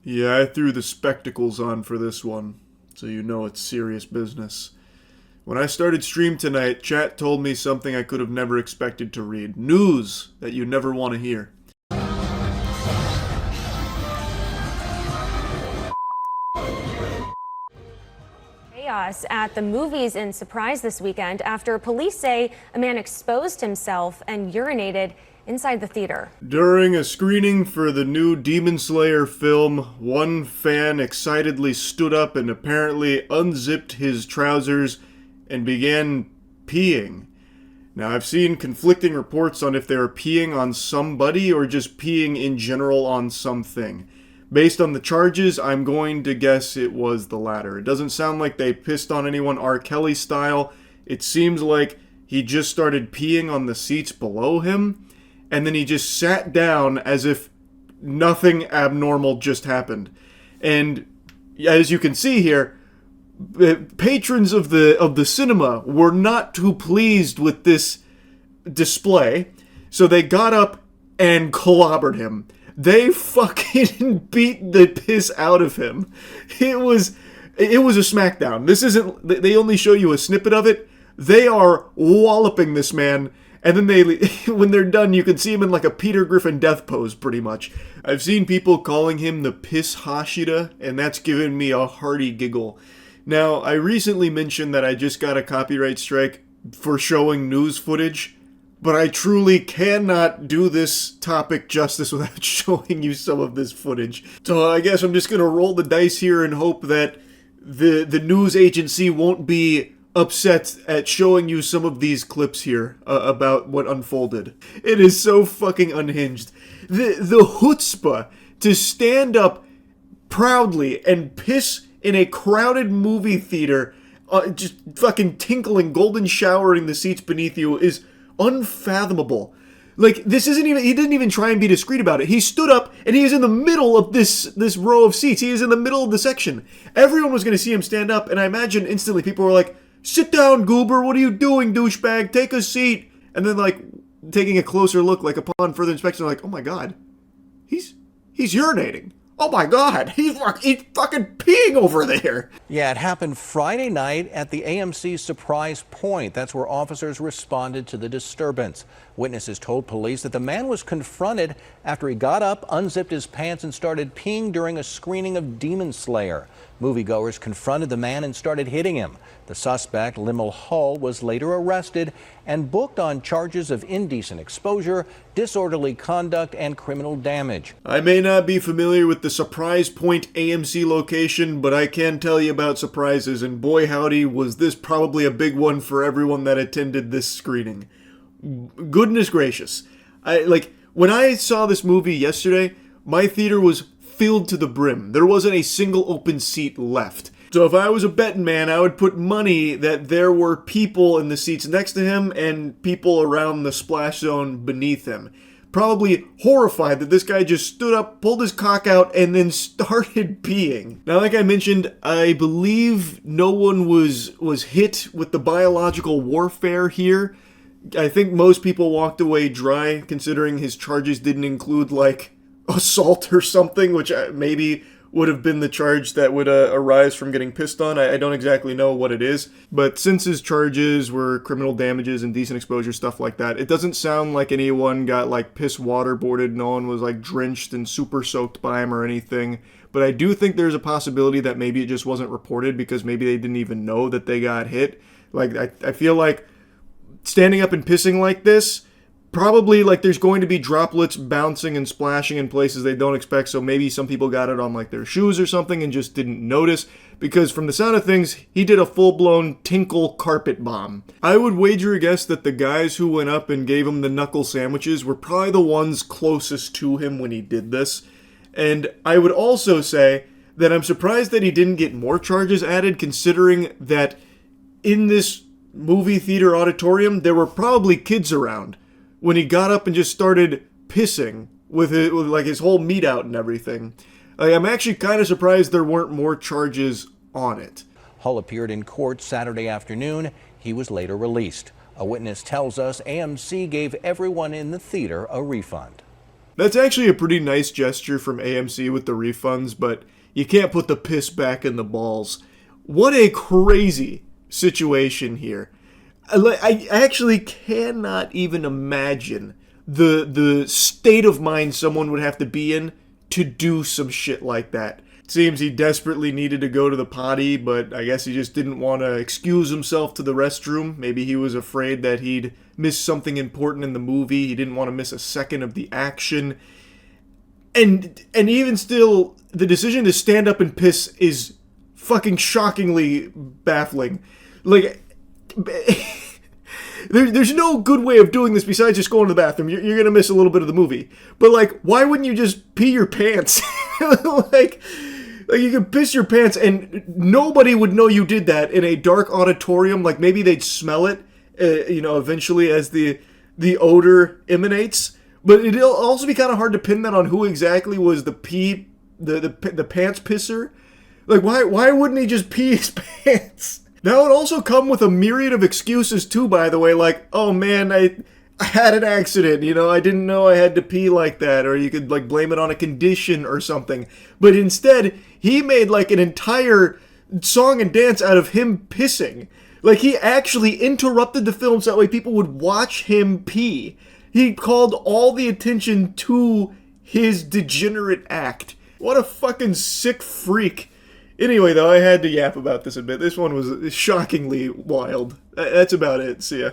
Yeah, I threw the spectacles on for this one, so you know it's serious business. When I started stream tonight, chat told me something I could have never expected to read. News that you never want to hear. Chaos at the movies in Surprise this weekend after police say a man exposed himself and urinated inside the theater. During a screening for the new Demon Slayer film, one fan excitedly stood up and apparently unzipped his trousers and began peeing. Now, I've seen conflicting reports on if they were peeing on somebody or just peeing in general on something. Based on the charges, I'm going to guess it was the latter. It doesn't sound like they pissed on anyone R. Kelly style. It seems like he just started peeing on the seats below him, and then he just sat down as if nothing abnormal just happened. And as you can see here, patrons of the cinema were not too pleased with this display, so they got up and clobbered him. They fucking beat the piss out of him. It was a smackdown. This isn't. They only show you a snippet of it. They are walloping this man, and then when they're done, you can see him in like a Peter Griffin death pose, pretty much. I've seen people calling him the Piss Hashira, and that's given me a hearty giggle. Now, I recently mentioned that I just got a copyright strike for showing news footage, but I truly cannot do this topic justice without showing you some of this footage. So I guess I'm just going to roll the dice here and hope that the news agency won't be upset at showing you some of these clips here about what unfolded. It is so fucking unhinged. The chutzpah to stand up proudly and piss in a crowded movie theater, just fucking tinkling, golden showering the seats beneath you is unfathomable. Like, this isn't even, he didn't even try and be discreet about it. He stood up and he is in the middle of this row of seats. He is in the middle of the section. Everyone was going to see him stand up, and I imagine instantly people were like, "Sit down, goober, what are you doing, douchebag? Take a seat." And then, like, taking a closer look, like, upon further inspection, like, "Oh my god, he's urinating. Oh my god, he's fucking peeing over there." Yeah, it happened Friday night at the AMC Surprise Point. That's where officers responded to the disturbance. Witnesses told police that the man was confronted after he got up, unzipped his pants, and started peeing during a screening of Demon Slayer. Moviegoers confronted the man and started hitting him. The suspect, Limmel Hull, was later arrested and booked on charges of indecent exposure, disorderly conduct, and criminal damage. I may not be familiar with the Surprise Point AMC location, but I can tell you about surprises, and boy howdy was this probably a big one for everyone that attended this screening. Goodness gracious. When I saw this movie yesterday, my theater was filled to the brim. There wasn't a single open seat left. So if I was a betting man, I would put money that there were people in the seats next to him and people around the splash zone beneath him. Probably horrified that this guy just stood up, pulled his cock out, and then started peeing. Now, like I mentioned, I believe no one was hit with the biological warfare here. I think most people walked away dry, considering his charges didn't include, like, assault or something, which maybe would have been the charge that would arise from getting pissed on. I don't exactly know what it is. But since his charges were criminal damages, indecent exposure, stuff like that, it doesn't sound like anyone got, like, piss waterboarded. No one was, like, drenched and super soaked by him or anything. But I do think there's a possibility that maybe it just wasn't reported because maybe they didn't even know that they got hit. Like, I feel like standing up and pissing like this, probably, like, there's going to be droplets bouncing and splashing in places they don't expect, so maybe some people got it on, like, their shoes or something and just didn't notice, because from the sound of things, he did a full-blown tinkle carpet bomb. I would wager a guess that the guys who went up and gave him the knuckle sandwiches were probably the ones closest to him when he did this, and I would also say that I'm surprised that he didn't get more charges added, considering that in this movie theater auditorium, there were probably kids around when he got up and just started pissing with like his whole meat out and everything. I'm actually kind of surprised there weren't more charges on it. Hull appeared in court Saturday afternoon. He was later released. A witness tells us AMC gave everyone in the theater a refund. That's actually a pretty nice gesture from AMC with the refunds, but you can't put the piss back in the balls. What a crazy situation here. I actually cannot even imagine the state of mind someone would have to be in to do some shit like that. It seems he desperately needed to go to the potty, but I guess he just didn't want to excuse himself to the restroom. Maybe he was afraid that he'd miss something important in the movie. He didn't want to miss a second of the action. And even still, the decision to stand up and piss is fucking shockingly baffling. Like, there's no good way of doing this besides just going to the bathroom. You're gonna miss a little bit of the movie. But, like, why wouldn't you just pee your pants? like you could piss your pants and nobody would know you did that in a dark auditorium. Like, maybe they'd smell it, eventually as the odor emanates. But it'll also be kind of hard to pin that on who exactly was the pants pisser. Like, why wouldn't he just pee his pants? That would also come with a myriad of excuses too, by the way, like, oh man, I had an accident, I didn't know I had to pee like that, or you could, like, blame it on a condition or something. But instead, he made, like, an entire song and dance out of him pissing. Like, he actually interrupted the film so that way people would watch him pee. He called all the attention to his degenerate act. What a fucking sick freak. Anyway, though, I had to yap about this a bit. This one was shockingly wild. That's about it. See ya.